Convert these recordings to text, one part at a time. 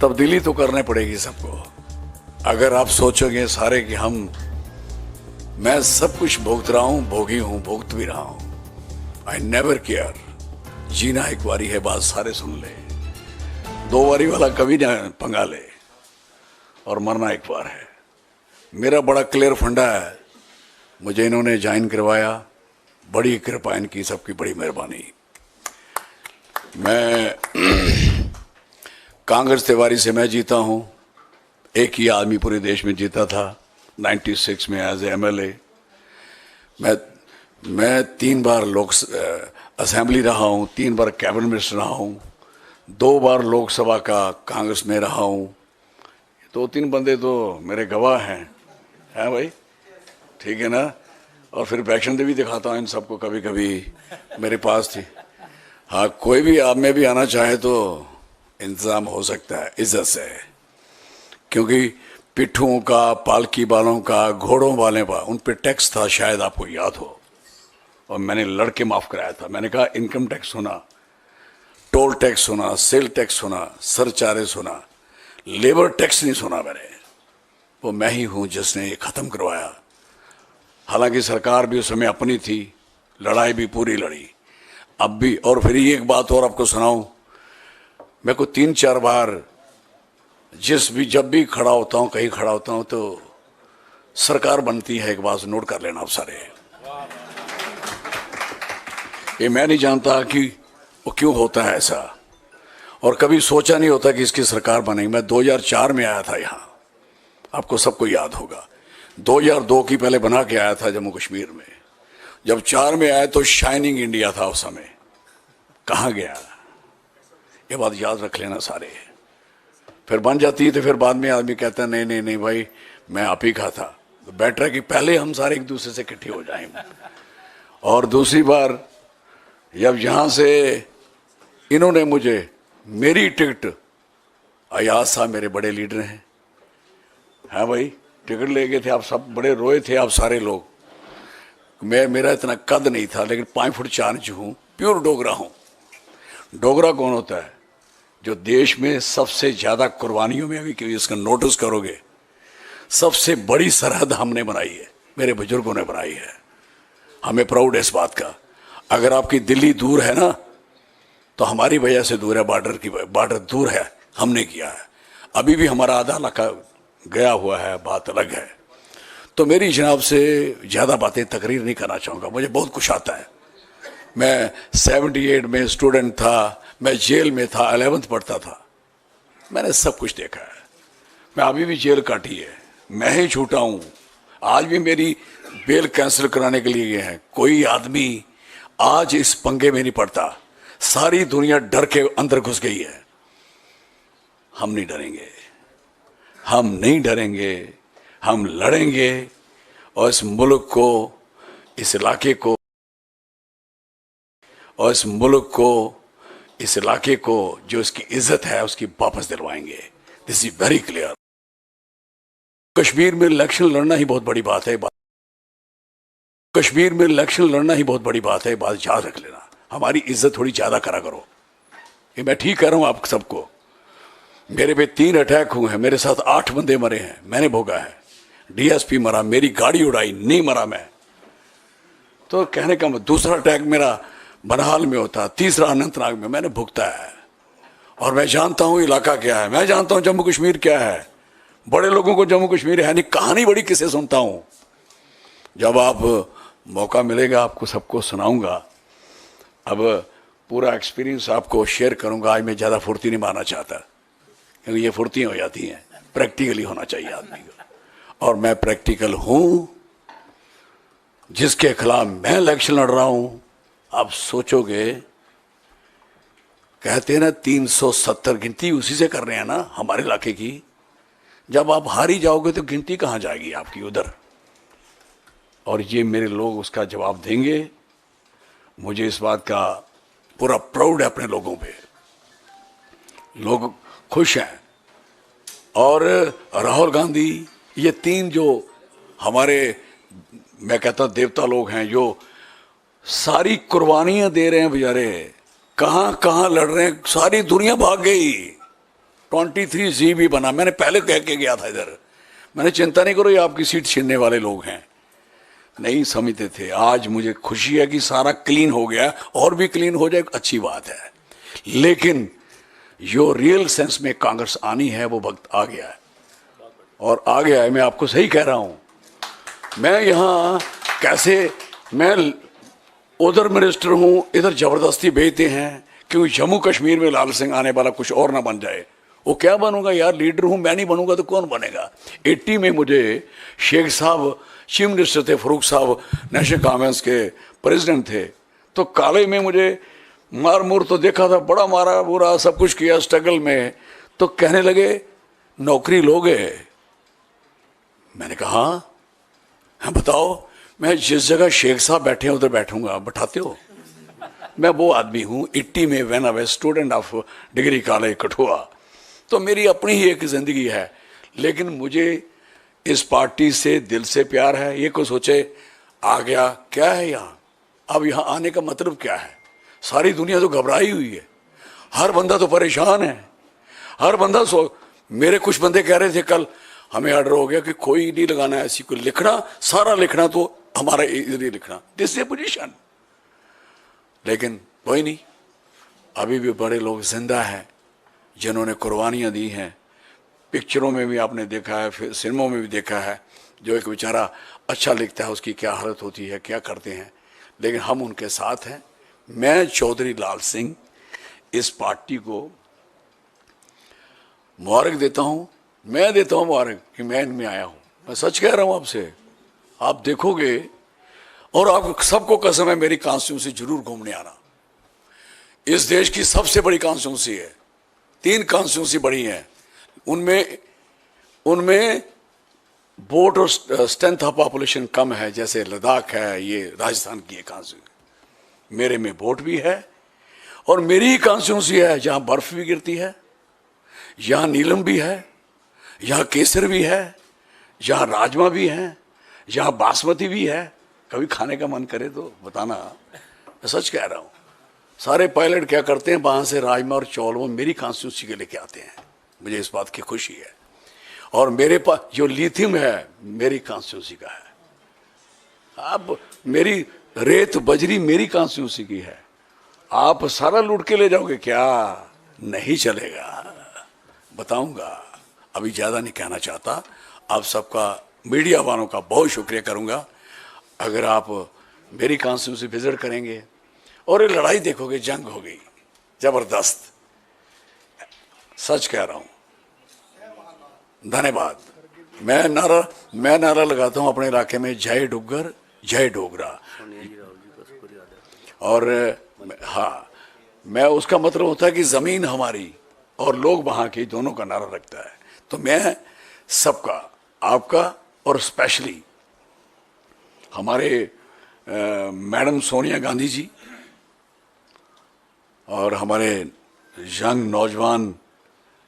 तब्दीली तो करनी पड़ेगी सबको। अगर आप सोचोगे सारे कि मैं सब कुछ भुगत रहा हूं, भोगी हूं, भुगत भी रहा हूं, आई नेवर केयर। जीना एक बारी है, बात सारे सुन ले, दो बारी वाला कभी ना पंगा ले, और मरना एक बार है। मेरा बड़ा क्लियर फंडा है, मुझे इन्होंने ज्वाइन करवाया, बड़ी कृपा इनकी, सबकी बड़ी मेहरबानी। मैं कांग्रेस तिवारी से मैं जीता हूं, एक ही आदमी पूरे देश में जीता था 96 में एज एमएलए। मैं 3 बार असेंबली रहा हूं, 3 बार कैबिनेट मिनिस्टर रहा हूं, 2 बार लोकसभा का कांग्रेस में रहा हूं। 2-3 बंदे तो मेरे गवाह हैं भाई, ठीक है ना। और फिर वैक्शन भी दिखाता हूं इन सबको, कभी कभी मेरे पास थी। हाँ, कोई भी आप में भी आना चाहे तो इंतजाम हो सकता है इज्जत से, क्योंकि पिट्ठुओं का, पालकी वालों का, घोड़ों वाले का उन पे टैक्स था, शायद आपको याद हो, और मैंने लड़के माफ कराया था। मैंने कहा इनकम टैक्स सुना, टोल टैक्स सुना, सेल टैक्स सुना, सरचार्ज सुना, लेबर टैक्स नहीं सुना मैंने। वो मैं ही हूं जिसने ये खत्म करवाया। हालांकि सरकार भी उस समय अपनी थी, लड़ाई भी पूरी लड़ी, अब भी। और फिर ये एक बात और आपको सुनाऊं, मैं को 3-4 बार जब भी खड़ा होता हूं, कहीं खड़ा होता हूं, तो सरकार बनती है। एक बात नोट कर लेना आप सारे, ये मैं नहीं जानता कि वो क्यों होता है ऐसा, और कभी सोचा नहीं होता कि इसकी सरकार बनेगी। मैं 2004 में आया था यहाँ, आपको सबको याद होगा। 2002 की पहले बना के आया था जम्मू कश्मीर में। जब 4 में आया तो शाइनिंग इंडिया था उस समय, कहाँ गया, ये बात याद रख लेना सारे। फिर बन जाती है तो फिर बाद में आदमी कहता है नहीं नहीं नहीं भाई, मैं आप ही का था। तो बेटर है कि पहले हम सारे एक दूसरे से इकट्ठे हो जाएं। और दूसरी बार जब यहां से इन्होंने मुझे मेरी टिकट, अयाज साहब मेरे बड़े लीडर हैं, हाँ भाई, टिकट ले गए थे, आप सब बड़े रोए थे आप सारे लोग। मेरा इतना कद नहीं था, लेकिन 5 फुट 4 इंच हूं, प्योर डोगरा हूं। डोगरा कौन होता है? जो देश में सबसे ज्यादा कुर्बानियों में, अभी इसका नोटिस करोगे, सबसे बड़ी सरहद हमने बनाई है, मेरे बुजुर्गों ने बनाई है। हमें प्राउड है इस बात का। अगर आपकी दिल्ली दूर है ना, तो हमारी वजह से दूर है, बॉर्डर दूर है, हमने किया है। अभी भी हमारा आधा इलाका गया हुआ है, बात अलग है। तो मेरी जनाब से ज्यादा बातें तकरीर नहीं करना चाहूंगा, मुझे बहुत कुछ आता है। मैं 78 में स्टूडेंट था, मैं जेल में था, 11th पढ़ता था, मैंने सब कुछ देखा है। मैं अभी भी जेल काटी है, मैं ही छूटा हूं। आज भी मेरी बेल कैंसिल कराने के लिए गए हैं। कोई आदमी आज इस पंगे में नहीं पड़ता, सारी दुनिया डर के अंदर घुस गई है। हम नहीं डरेंगे, हम नहीं डरेंगे, हम लड़ेंगे, और इस मुल्क को, इस इलाके को, और इस मुल्क को, इस इलाके को जो इसकी इज्जत है उसकी वापस दिलवाएंगे। This is very clear. Kashmir में इलेक्शन लड़ना ही बहुत बड़ी बात है। कश्मीर में इलेक्शन लड़ना ही बहुत बड़ी बात है, बात याद रख लेना। हमारी इज्जत थोड़ी ज्यादा करा करो, ये मैं ठीक कह रहा हूं आप सबको। मेरे पे 3 अटैक हुए हैं, मेरे साथ 8 बंदे मरे हैं, मैंने भोगा है। डीएसपी मरा, मेरी गाड़ी उड़ाई, नहीं मरा मैं। तो कहने का दूसरा अटैक मेरा बनहाल में होता, तीसरा अनंतनाग में, मैंने भुगता है। और मैं जानता हूं इलाका क्या है, मैं जानता हूं जम्मू कश्मीर क्या है। बड़े लोगों को जम्मू कश्मीर है नहीं, कहानी बड़ी किसे सुनता हूं। जब आप मौका मिलेगा आपको सबको सुनाऊंगा। अब पूरा एक्सपीरियंस आपको शेयर करूंगा। आज मैं ज्यादा फुर्ती नहीं मारना चाहता, क्योंकि ये फुर्तियां हो जाती हैं, प्रैक्टिकली होना चाहिए आदमी को। और मैं प्रैक्टिकल हूं। जिसके खिलाफ मैं इलेक्शन लड़ रहा हूं, आप सोचोगे, कहते हैं ना 370 गिनती उसी से कर रहे हैं ना हमारे इलाके की। जब आप हारी जाओगे तो गिनती कहां जाएगी आपकी उधर। और ये मेरे लोग उसका जवाब देंगे। मुझे इस बात का पूरा प्राउड है अपने लोगों पे, लोग खुश हैं। और राहुल गांधी, ये 3 जो हमारे, मैं कहता हूं देवता लोग हैं, जो सारी कुर्बानियां दे रहे हैं बेचारे, कहां कहां लड़ रहे हैं, सारी दुनिया भाग गई। 23G भी बना, मैंने पहले कह के गया था इधर, मैंने चिंता नहीं करो ये आपकी सीट छीनने वाले लोग हैं, नहीं समझते थे। आज मुझे खुशी है कि सारा क्लीन हो गया, और भी क्लीन हो जाए अच्छी बात है, लेकिन जो रियल सेंस में कांग्रेस आनी है वो वक्त आ गया है, और आ गया है। मैं आपको सही कह रहा हूं। मैं यहां कैसे, मैं उधर मिनिस्टर हूं, इधर जबरदस्ती भेजते हैं क्योंकि जम्मू कश्मीर में लाल सिंह आने वाला कुछ और ना बन जाए। वो क्या बनूंगा यार, लीडर हूं, मैं नहीं बनूंगा तो कौन बनेगा। 80 में मुझे शेख साहब चीफ मिनिस्टर थे, फरूक साहब नेशनल कॉन्फ्रेंस के प्रेसिडेंट थे, तो काले में मुझे मार मुर तो देखा था, बड़ा मारा बुरा सब कुछ किया स्ट्रगल में, तो कहने लगे नौकरी लोगे। मैंने कहा हाँ बताओ, मैं जिस जगह शेख साहब बैठे हैं उधर बैठूंगा, बैठाते हो। मैं वो आदमी हूँ 80 में, when I was student of degree college Kathua, तो मेरी अपनी ही एक जिंदगी है, लेकिन मुझे इस पार्टी से दिल से प्यार है। ये कोई सोचे आ गया क्या है यहाँ, अब यहाँ आने का मतलब क्या है। सारी दुनिया तो घबराई हुई है, हर बंदा तो परेशान है, हर बंदा मेरे कुछ बंदे कह रहे थे कल, हमें ऑर्डर हो गया कि कोई नहीं लगाना है ऐसी कोई लिखना, सारा लिखना तो हमारा इधर ही लिखना, दिस इज पोजीशन। लेकिन कोई नहीं, अभी भी बड़े लोग जिंदा हैं जिन्होंने कुर्बानियां दी हैं। पिक्चरों में भी आपने देखा है, फिर सिनेमा में भी देखा है, जो एक बेचारा अच्छा लिखता है उसकी क्या हालत होती है, क्या करते हैं, लेकिन हम उनके साथ हैं। मैं चौधरी लाल सिंह इस पार्टी को मुबारक देता हूं, मैं देता हूं मुबारक कि मैं इनमें आया हूं। मैं सच कह रहा हूं आपसे, आप देखोगे, और आप सबको कसम है मेरी कॉन्स्टिट्यूंसी जरूर घूमने आना। इस देश की सबसे बड़ी कॉन्स्टिट्यूंसी है, 3 कॉन्स्टिट्यूंसी बड़ी हैं, उनमें वोट और स्ट्रेंथ ऑफ पॉपुलेशन कम है, जैसे लद्दाख है, ये राजस्थान की एक कॉन्स्टिट्यूंसी। मेरे में वोट भी है, और मेरी ही कॉन्स्टिट्यूंसी है जहां बर्फ भी गिरती है, यहाँ नीलम भी है, यहाँ केसर भी है, यहाँ राजमा भी है, यहाँ बासमती भी है। कभी खाने का मन करे तो बताना, मैं सच कह रहा हूँ। सारे पायलट क्या करते हैं, वहाँ से राजमा और चौल वो मेरी कॉन्स्टिट्यूंसी के लेके आते हैं, मुझे इस बात की खुशी है। और मेरे पास जो लिथियम है मेरी कॉन्स्टिट्यूंसी का है। अब मेरी रेत बजरी मेरी कॉन्स्टिट्यूंसी की है, आप सारा लूट के ले जाओगे क्या, नहीं चलेगा। बताऊंगा, अभी ज़्यादा नहीं कहना चाहता। आप सबका, मीडिया वालों का बहुत शुक्रिया करूंगा अगर आप मेरी कॉन्स्टिट्यूंसी विजिट करेंगे और ये लड़ाई देखोगे, जंग हो गई जबरदस्त, सच कह रहा हूं। धन्यवाद। मैं नारा लगाता हूं अपने इलाके में, जय डुग्गर जय डोगरा। और हाँ, मैं उसका मतलब होता है कि जमीन हमारी और लोग वहां के, दोनों का नारा रखता है। तो मैं सबका, आपका और स्पेशली हमारे मैडम सोनिया गांधी जी और हमारे यंग नौजवान,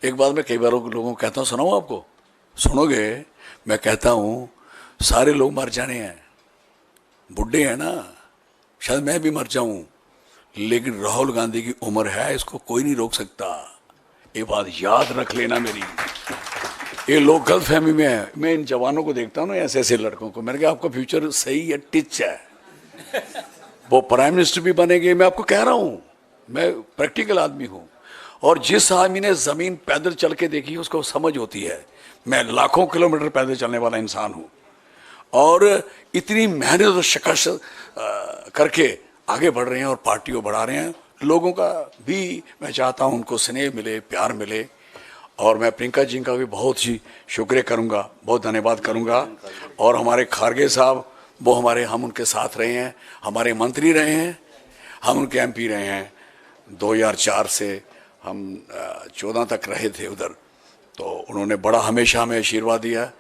एक बात मैं कई बार लोगों को कहता हूँ, सुनाऊँ आपको, सुनोगे? मैं कहता हूँ सारे लोग मर जाने हैं, बुढ़े हैं ना, शायद मैं भी मर जाऊं, लेकिन राहुल गांधी की उम्र है, इसको कोई नहीं रोक सकता। ये बात याद रख लेना मेरी। ये लोग गलत फहमी में है। मैं इन जवानों को देखता हूँ ना, ऐसे ऐसे लड़कों को, मैंने कहा आपका फ्यूचर सही है, टिच है, वो प्राइम मिनिस्टर भी बनेंगे। मैं आपको कह रहा हूँ, मैं प्रैक्टिकल आदमी हूँ, और जिस आदमी ने जमीन पैदल चल के देखी उसको समझ होती है। मैं लाखों किलोमीटर पैदल चलने वाला इंसान हूँ, और इतनी मेहनत और शिकस्त करके आगे बढ़ रहे हैं और पार्टी को बढ़ा रहे हैं। लोगों का भी मैं चाहता हूं उनको स्नेह मिले, प्यार मिले, और मैं प्रियंका जी का भी बहुत ही शुक्रिया करूंगा, बहुत धन्यवाद करूंगा। और हमारे खारगे साहब, वो हमारे, हम उनके साथ रहे हैं, हमारे मंत्री रहे हैं, हम उनके एमपी रहे हैं। 2004 से हम 14 तक रहे थे उधर, तो उन्होंने बड़ा हमेशा हमें आशीर्वाद दिया।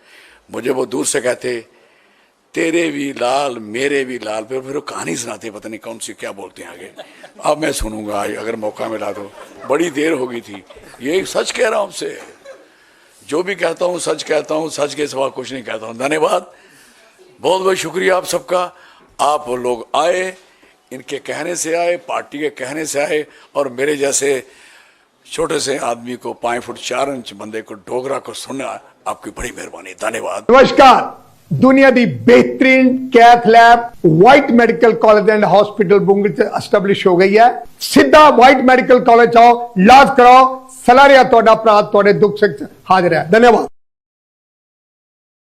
मुझे वो दूर से कहते तेरे भी लाल मेरे भी लाल, फिर कहानी सुनाते, पता नहीं कौन सी क्या बोलते हैं आगे, अब मैं सुनूंगा अगर मौका मिला तो। बड़ी देर हो गई थी, ये सच कह रहा हूं आपसे, जो भी कहता हूं सच कहता हूं, सच के सिवा कुछ नहीं कहता हूं। धन्यवाद, बहुत बहुत शुक्रिया आप सबका। आप लोग आए, इनके कहने से आए, पार्टी के कहने से आए, और मेरे जैसे छोटे से आदमी को 5 फुट 4 इंच बंदे को डोगरा को सुनना आपकी बड़ी मेहरबानी, धन्यवाद। नमस्कार, दुनिया दी बेहतरीन कैथ लैब वाइट मेडिकल कॉलेज एंड हॉस्पिटल बुंगल से एस्टैब्लिश हो गई है। सीधा वाइट मेडिकल कॉलेज आओ, इलाज कराओ, सलाह रिया तोड़ा अपराध तोड़े दुख से हाजिर है। धन्यवाद।